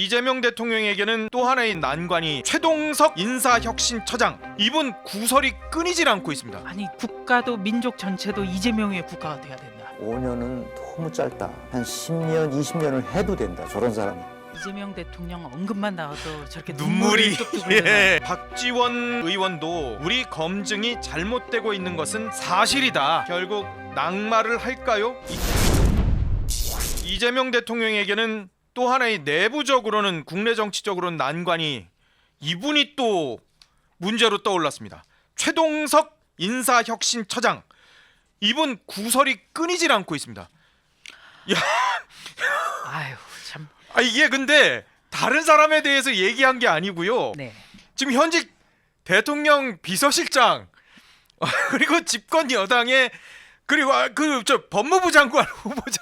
이재명 대통령에게는 또 하나의 난관이 최동석 인사혁신처장. 이분 구설이 끊이질 않고 있습니다. 아니 국가도 민족 전체도 이재명의 국가가 돼야 된다. 5년은 너무 짧다. 한 10년, 20년을 해도 된다. 저런 사람이. 이재명 대통령 언급만 나와도 저렇게 눈물이 뚝뚝 흘러요. 예. 박지원 의원도 우리 검증이 잘못되고 있는 것은 사실이다. 결국 낙마를 할까요? 이재명 대통령에게는 또 하나의 내부적으로는 국내 정치적으로는 난관이 이분이 또 문제로 떠올랐습니다. 최동석 인사혁신처장. 이분 구설이 끊이질 않고 있습니다. 야, 아유 참. 이게 근데 다른 사람에 대해서 얘기한 게 아니고요. 네. 지금 현직 대통령 비서실장 그리고 집권 여당의 그리고 저 법무부 장관 후보자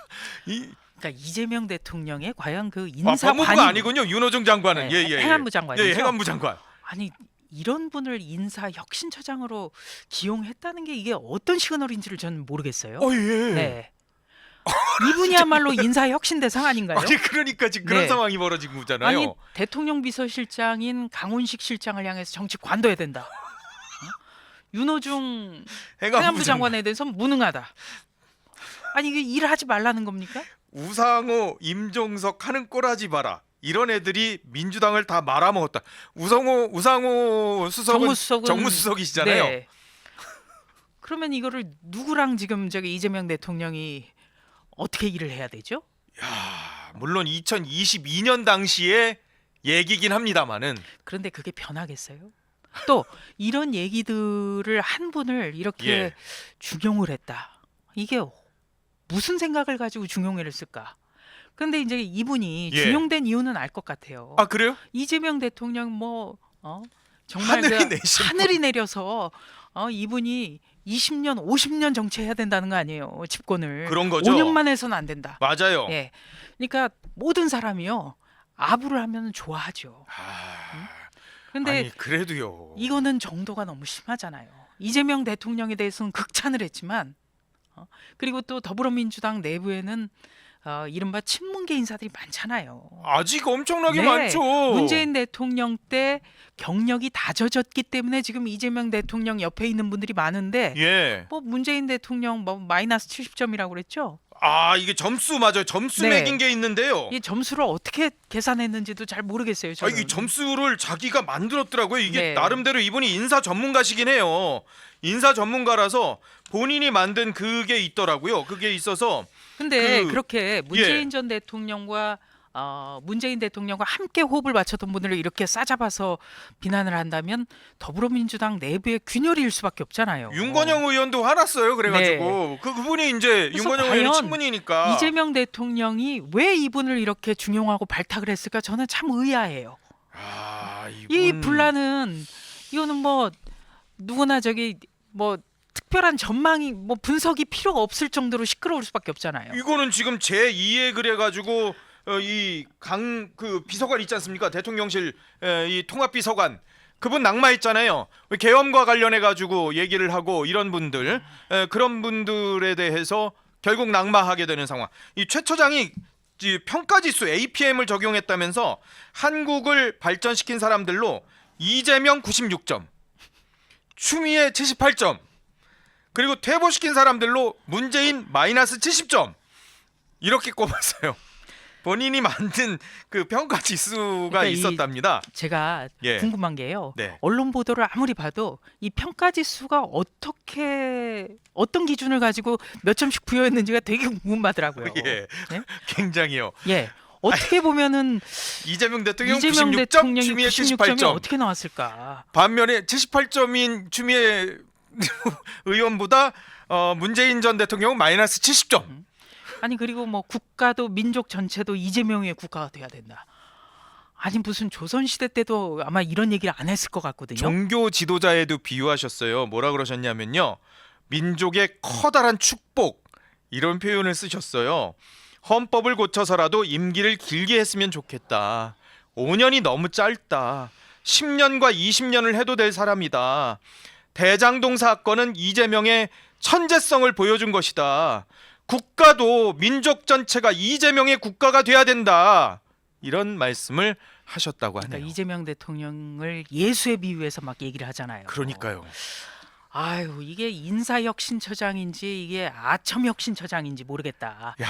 그러니까 이재명 대통령의 과연 그 법무부가 인사관이 아니군요. 윤호중 장관은 네, 행안부 장관이죠. 예, 행안부 장관. 아니 이런 분을 인사혁신처장으로 기용했다는 게 이게 어떤 시그널인지를 저는 모르겠어요. 예. 네. 이분이야말로 인사혁신 대상 아닌가요? 아니 그러니까 지금 그런 네. 상황이 벌어진 거잖아요. 아니 대통령 비서실장인 강훈식 실장을 향해서 정치 관둬야 된다. 윤호중 행안부 장관에 대해서 무능하다. 아니 이게 일하지 말라는 겁니까? 우상호, 임종석 하는 꼴하지 마라. 이런 애들이 민주당을 다 말아먹었다. 우상호 수석은 정무수석이시잖아요. 네. 그러면 이거를 누구랑 지금 저기 이재명 대통령이 어떻게 일을 해야 되죠? 야, 물론 2022년 당시에 얘기긴 합니다만은 그런데 그게 변하겠어요? 또 이런 얘기들을 한 분을 이렇게 예. 중용을 했다. 이게 무슨 생각을 가지고 중용을 했을까? 근데 이제 이분이 예. 중용된 이유는 알 것 같아요. 아 그래요? 이재명 대통령 정말 하늘이 내려서 이분이 20년, 50년 정치해야 된다는 거 아니에요. 집권을. 그런 거죠. 5년만 해서는 안 된다. 맞아요. 예. 그러니까 모든 사람이요. 아부를 하면 좋아하죠. 근데 아니 그래도요. 이거는 정도가 너무 심하잖아요. 이재명 대통령에 대해서는 극찬을 했지만 그리고 또 더불어민주당 내부에는 이른바 친문계 인사들이 많잖아요. 아직 엄청나게 네, 많죠. 문재인 대통령 때 경력이 다져졌기 때문에 지금 이재명 대통령 옆에 있는 분들이 많은데 예. 뭐 문재인 대통령 마이너스 70점이라고 그랬죠. 이게 점수 맞아요. 점수 네. 매긴 게 있는데요. 이 점수를 어떻게 계산했는지도 잘 모르겠어요. 저는. 이 점수를 자기가 만들었더라고요. 이게 네. 나름대로 이분이 인사 전문가시긴 해요. 인사 전문가라서 본인이 만든 그게 있더라고요. 그게 있어서 근데 그렇게 문재인 전 대통령과 문재인 대통령과 함께 호흡을 맞췄던 분들을 이렇게 싸잡아서 비난을 한다면 더불어민주당 내부의 균열일 수밖에 없잖아요. 윤건영 의원도 화났어요. 그래가지고 그분이 이제 그래서 윤건영 의원이 과연 친문이니까 이재명 대통령이 왜 이분을 이렇게 중용하고 발탁을 했을까 저는 참 의아해요. 이 분란은 이거는 뭐 누구나 저기 뭐 특별한 전망이 뭐 분석이 필요가 없을 정도로 시끄러울 수밖에 없잖아요. 이거는 지금 제2의 그래가지고 이 그 비서관 있지 않습니까? 대통령실 이 통합비서관 그분 낙마했잖아요. 계엄과 관련해 가지고 얘기를 하고 이런 분들 그런 분들에 대해서 결국 낙마하게 되는 상황. 이 최 처장이 평가지수 APM을 적용했다면서 한국을 발전시킨 사람들로 이재명 96점, 추미애 78점, 그리고 퇴보시킨 사람들로 문재인 마이너스 70점 이렇게 꼽았어요. 본인이 만든 그 평가 지수가 그러니까 있었답니다. 제가 궁금한 게요. 네. 언론 보도를 아무리 봐도 이 평가 지수가 어떤 기준을 가지고 몇 점씩 부여했는지가 되게 궁금하더라고요. 예, 네? 굉장히요. 예. 어떻게 보면은 이재명 대통령 이재명 96점, 대통령이 추미애 96점이 78점. 어떻게 나왔을까? 반면에 78점인 추미애 의원보다 문재인 전 대통령은 마이너스 70점. 아니 그리고 뭐 국가도 민족 전체도 이재명의 국가가 돼야 된다. 아니 무슨 조선시대 때도 아마 이런 얘기를 안 했을 것 같거든요. 종교 지도자에도 비유하셨어요. 뭐라 그러셨냐면요. 민족의 커다란 축복 이런 표현을 쓰셨어요. 헌법을 고쳐서라도 임기를 길게 했으면 좋겠다. 5년이 너무 짧다. 10년과 20년을 해도 될 사람이다. 대장동 사건은 이재명의 천재성을 보여준 것이다. 국가도 민족 전체가 이재명의 국가가 돼야 된다. 이런 말씀을 하셨다고 하네요. 그러니까 이재명 대통령을 예수에 비유해서 막 얘기를 하잖아요. 그러니까요. 아유, 이게 인사혁신처장인지 이게 아첨혁신처장인지 모르겠다. 야.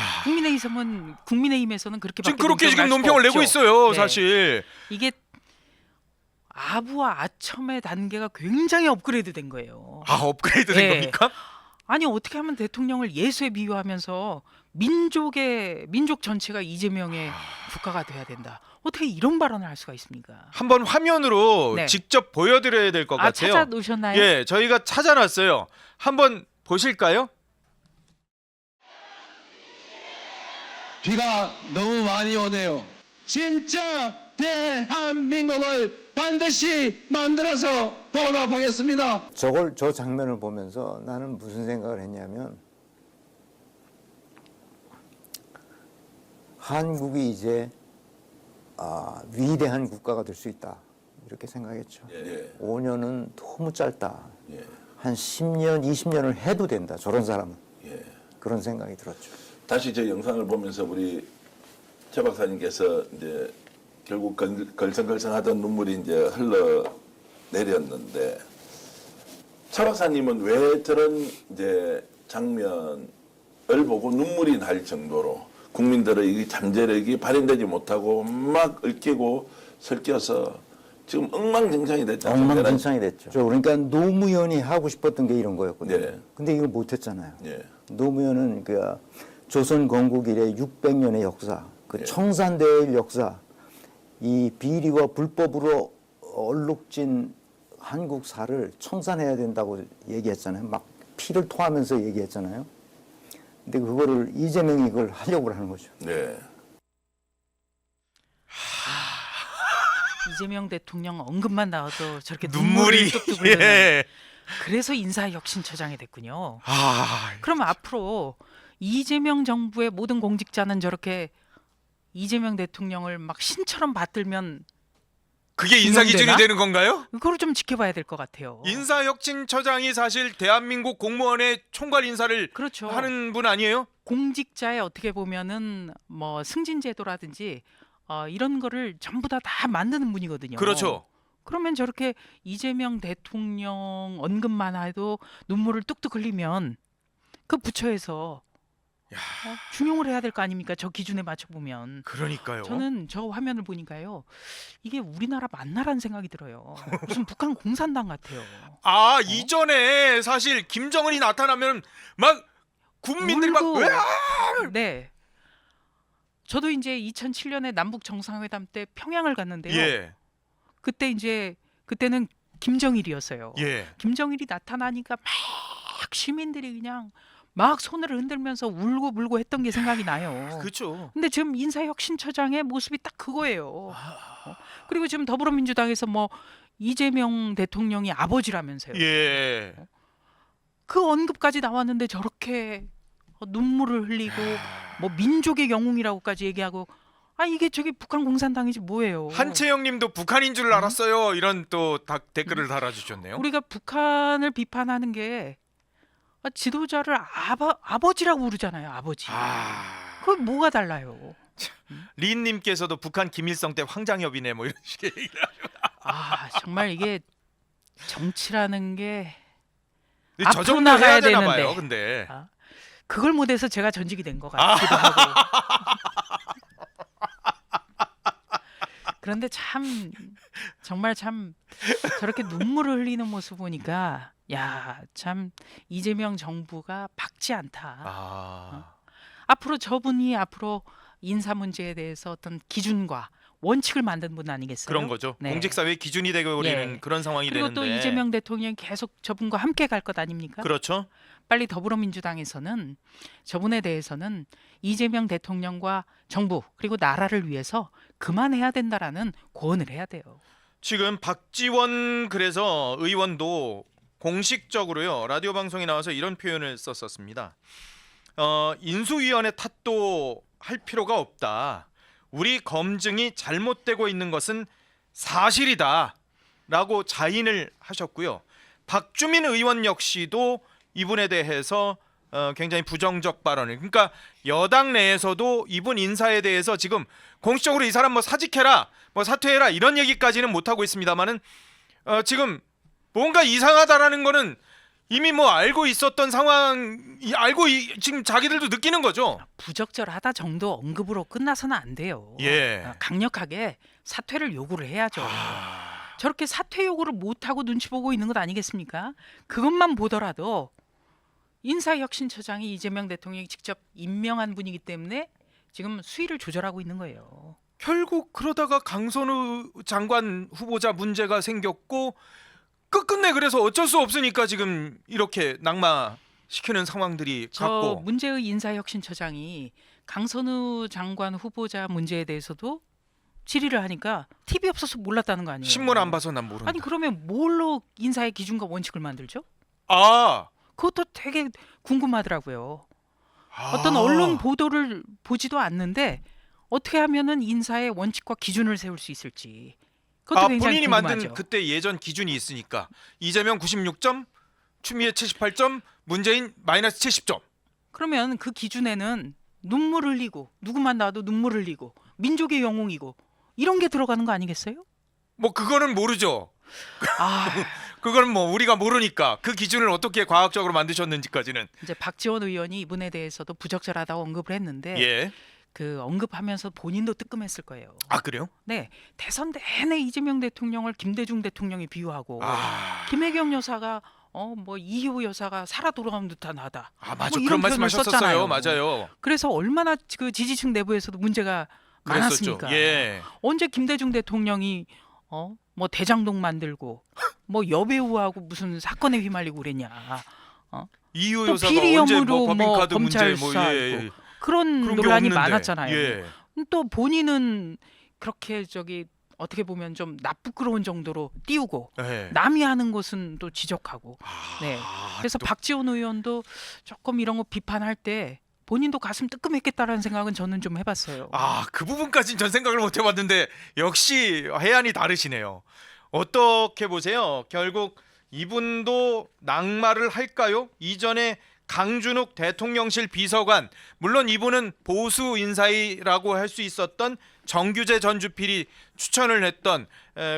국민의힘에서는 그렇게밖에 지금 그렇게 지금 논평을 논평을 할 수가 내고 없죠. 있어요. 네. 사실. 이게 아부와 아첨의 단계가 굉장히 업그레이드 된 거예요. 아, 업그레이드 된 네. 겁니까? 아니 어떻게 하면 대통령을 예수에 비유하면서 민족 전체가 이재명의 국가가 돼야 된다. 어떻게 이런 발언을 할 수가 있습니까? 한번 화면으로 네. 직접 보여드려야 될 것 같아요. 찾아 놓으셨나요? 예, 저희가 찾아놨어요. 한번 보실까요? 비가 너무 많이 오네요. 진짜 대한민국을 반드시 만들어서 보답하겠습니다. 저 장면을 보면서 나는 무슨 생각을 했냐면 한국이 이제 위대한 국가가 될 수 있다 이렇게 생각했죠. 5년은 너무 짧다. 한 10년, 20년을 해도 된다. 저런 사람은. 그런 생각이 들었죠. 다시 저 영상을 보면서 우리 최 박사님께서 이제 결국 걸성걸성하던 눈물이 이제 흘러 내렸는데 최 박사님은 왜 저런 이제 장면을 보고 눈물이 날 정도로 국민들의 이 잠재력이 발현되지 못하고 막 얽히고 설켜서 지금 엉망진창이 됐잖아요. 엉망진창이 됐죠. 그러니까 노무현이 하고 싶었던 게 이런 거였거든요. 네. 근데 이걸 못했잖아요. 예. 노무현은 그 조선 건국 이래 600년의 역사, 그 예. 청산대일 역사, 이 비리와 불법으로 얼룩진 한국사를 청산해야 된다고 얘기했잖아요. 막 피를 토하면서 얘기했잖아요. 근데 그거를 이재명이 그걸 하려고 하는 거죠. 네. 이재명 대통령 언급만 나와도 저렇게 눈물이 눈물이 뚝뚝 흘러요. 예. 그래서 인사혁신처장이 됐군요. 아, 그럼 앞으로 이재명 정부의 모든 공직자는 저렇게 이재명 대통령을 막 신처럼 받들면 그게 인사 기준이 기용되나? 되는 건가요? 그걸 좀 지켜봐야 될 것 같아요. 인사혁신처장이 사실 대한민국 공무원의 총괄 인사를 그렇죠. 하는 분 아니에요? 공직자의 어떻게 보면은 뭐 승진제도라든지 이런 거를 전부 다 만드는 분이거든요. 그렇죠. 그러면 저렇게 이재명 대통령 언급만 해도 눈물을 뚝뚝 흘리면 그 부처에서 중용을 해야 될 거 아닙니까? 저 기준에 맞춰 보면. 그러니까요. 저는 저 화면을 보니까요. 이게 우리나라 맞나라는 생각이 들어요. 무슨 북한 공산당 같아요. 이전에 사실 김정은이 나타나면 막 국민들이 막 울고. 으아! 네. 저도 이제 2007년에 남북 정상회담 때 평양을 갔는데요. 예. 그때는 김정일이었어요. 예. 김정일이 나타나니까 막 시민들이 그냥 막 손을 흔들면서 울고 불고 했던 게 생각이 나요. 그렇죠. 근데 지금 인사혁신처장의 모습이 딱 그거예요. 그리고 지금 더불어민주당에서 뭐 이재명 대통령이 아버지라면서요. 예. 그 언급까지 나왔는데 저렇게 눈물을 흘리고 뭐 민족의 영웅이라고까지 얘기하고 이게 저기 북한 공산당이지 뭐예요. 한채영님도 북한인 줄 알았어요. 이런 또 댓글을 달아주셨네요. 우리가 북한을 비판하는 게 지도자를 아버지라고 부르잖아요. 아버지. 그게 뭐가 달라요? 린님께서도 북한 김일성 때 황장엽이네 뭐 이런 식의 얘기를 하죠. 정말 이게 정치라는 게 근데 저 앞으로 정도 나가야 해야 되나 되는데. 봐요. 근데 그걸 못해서 제가 전직이 된 것 같기도 하고. 그런데 정말 저렇게 눈물을 흘리는 모습 보니까 참 이재명 정부가 박지 않다. 앞으로 저분이 인사 문제에 대해서 어떤 기준과 원칙을 만든 분 아니겠어요? 그런 거죠. 네. 공직사회 기준이 되고 버리는 예. 그런 상황이 그리고 되는데. 또 이재명 대통령이 계속 저분과 함께 갈 것 아닙니까? 그렇죠. 빨리 더불어민주당에서는 저분에 대해서는 이재명 대통령과 정부 그리고 나라를 위해서 그만해야 된다라는 고언을 해야 돼요. 지금 박지원 그래서 의원도 공식적으로요 라디오 방송에 나와서 이런 표현을 썼었습니다. 인수위원회 탓도 할 필요가 없다. 우리 검증이 잘못되고 있는 것은 사실이다라고 자인을 하셨고요. 박주민 의원 역시도 이분에 대해서 굉장히 부정적 발언을. 그러니까 여당 내에서도 이분 인사에 대해서 지금 공식적으로 이 사람 뭐 사직해라, 뭐 사퇴해라 이런 얘기까지는 못 하고 있습니다만은 지금 뭔가 이상하다라는 거는 이미 뭐 알고 있었던 상황, 지금 자기들도 느끼는 거죠. 부적절하다 정도 언급으로 끝나서는 안 돼요. 예. 강력하게 사퇴를 요구를 해야죠. 저렇게 사퇴 요구를 못하고 눈치 보고 있는 것 아니겠습니까? 그것만 보더라도 인사혁신처장이 이재명 대통령이 직접 임명한 분이기 때문에 지금 수위를 조절하고 있는 거예요. 결국 그러다가 강선우 장관 후보자 문제가 생겼고 끝끝내 그래서 어쩔 수 없으니까 지금 이렇게 낙마시키는 상황들이 저 같고. 문재의 인사혁신처장이 강선우 장관 후보자 문제에 대해서도 질의를 하니까 TV 없어서 몰랐다는 거 아니에요? 신문 안 봐서 난 모른다. 아니 그러면 뭘로 인사의 기준과 원칙을 만들죠? 아, 그것도 되게 궁금하더라고요. 아. 어떤 언론 보도를 보지도 않는데 어떻게 하면은 인사의 원칙과 기준을 세울 수 있을지. 그것도 굉장히 본인이 궁금하죠. 만든 그때 예전 기준이 있으니까 이재명 96점, 추미애 78점, 문재인 마이너스 70점. 그러면 그 기준에는 눈물 흘리고 누구만 나와도 눈물 흘리고 민족의 영웅이고 이런 게 들어가는 거 아니겠어요? 뭐 그거는 모르죠. 아, 그거는 뭐 우리가 모르니까 그 기준을 어떻게 과학적으로 만드셨는지까지는. 이제 박지원 의원이 이분에 대해서도 부적절하다고 언급을 했는데 예. 그 언급하면서 본인도 뜨끔했을 거예요. 아 그래요? 네, 대선 내내 이재명 대통령을 김대중 대통령이 비유하고 김혜경 여사가 뭐 이효 여사가 살아 돌아온 듯한 하다. 아 맞아. 뭐 그런 이런 표현을 말씀하셨었어요. 썼잖아요. 맞아요. 그래서 얼마나 그 지지층 내부에서도 문제가 그랬었죠. 많았습니까? 예. 언제 김대중 대통령이 뭐 대장동 만들고 뭐 여배우하고 무슨 사건에 휘말리고 그랬냐. 이유 또 여사가 비리 언제 혐의로 뭐 법인카드 뭐 문제 검찰 뭐 수사하고 예. 그런 그런 게 논란이 없는데. 많았잖아요. 예. 또 본인은 그렇게 어떻게 보면 좀 나쁘끄러운 정도로 띄우고 예. 남이 하는 것은 또 지적하고. 네. 그래서 또- 박지원 의원도 조금 이런 거 비판할 때 본인도 가슴 뜨끔했겠다라는 생각은 저는 좀 해봤어요. 그 부분까지는 전 생각을 못 해봤는데 역시 해안이 다르시네요. 어떻게 보세요? 결국 이분도 낙마를 할까요? 이전에 강준욱 대통령실 비서관, 물론 이분은 보수 인사이라고 할 수 있었던 정규재 전 주필이 추천을 했던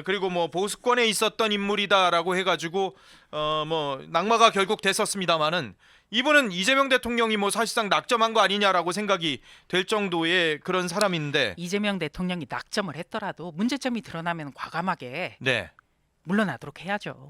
그리고 뭐 보수권에 있었던 인물이다라고 해가지고 뭐 낙마가 결국 됐었습니다만은 이분은 이재명 대통령이 뭐 사실상 낙점한 거 아니냐라고 생각이 될 정도의 그런 사람인데. 이재명 대통령이 낙점을 했더라도 문제점이 드러나면 과감하게 네. 물러나도록 해야죠.